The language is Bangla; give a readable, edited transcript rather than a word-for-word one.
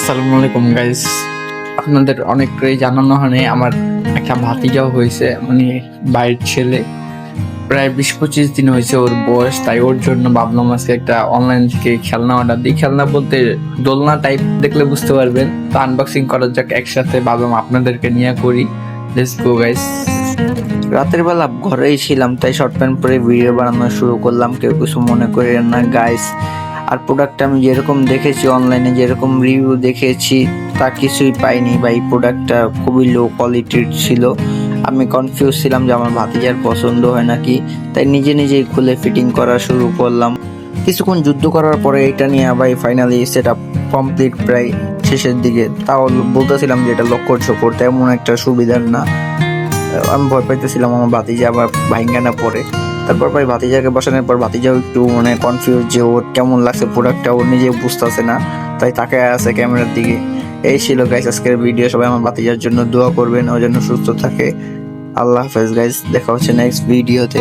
আসসালামু আলাইকুম গাইস। আপনাদের অনেকটাই জানানো হয়নি, আমার একটা ভাতিজাও হয়েছে, মানে বাইরের ছেলে। প্রায় 20-25 দিন হয়েছে ওর বয়স, তাই ওর জন্য ভাবলাম আজকে একটা অনলাইন থেকে খেলনা অর্ডার দিই। খেলনা বলতে দোলনা টাইপ, দেখলে বুঝতে পারবেন। তো আনবক্সিং করা যাক একসাথে, ভাবলাম আপনাদেরকে নিয়ে করি। Let's go guys. রাতের বেলা ঘরেই ছিলাম, তাই শর্ট প্যান্ট পরে ভিডিও বানানো শুরু করলাম। কেউ কিছু মনে করেন না গাইস। আর প্রোডাক্টটা আমি যেরকম দেখেছি অনলাইনে, যেরকম রিভিউ দেখেছি, তা কিছুই পাইনি ভাই। প্রোডাক্টটা খুবই লো কোয়ালিটির ছিল। আমি কনফিউজ ছিলাম যে আমার ভাতিজার পছন্দ হয় নাকি, তাই নিজে নিজেই খুলে ফিটিং করা শুরু করলাম। কিছুক্ষণ যুদ্ধ করার পরে এটা নিয়ে ভাই ফাইনালি সেট আপ কমপ্লিট, প্রায় শেষের দিকে। তাও বলতেছিলাম যে এটা লক্কর ঝোঁকর, তেমন একটা সুবিধার না। আমি ভয় পাইতেছিলাম আমার ভাতিজা আবার ভাইঙ্গা না পড়ে। তারপর ভাই ভাতিজাকে বসানোর পর ভাতিজাও একটু কনফিউজ যে ওর কেমন লাগছে প্রোডাক্টটা, ওর নিজে বুঝতেছে না, তাই তাকে আছে ক্যামেরার দিকে। এই ছিল গাইস আজকের ভিডিও। সবাই আমার ভাতিজার জন্য দোয়া করবেন, ওর জন্য সুস্থ থাকে। আল্লাহ হাফেজ গাইস, দেখা হচ্ছে নেক্সট ভিডিওতে।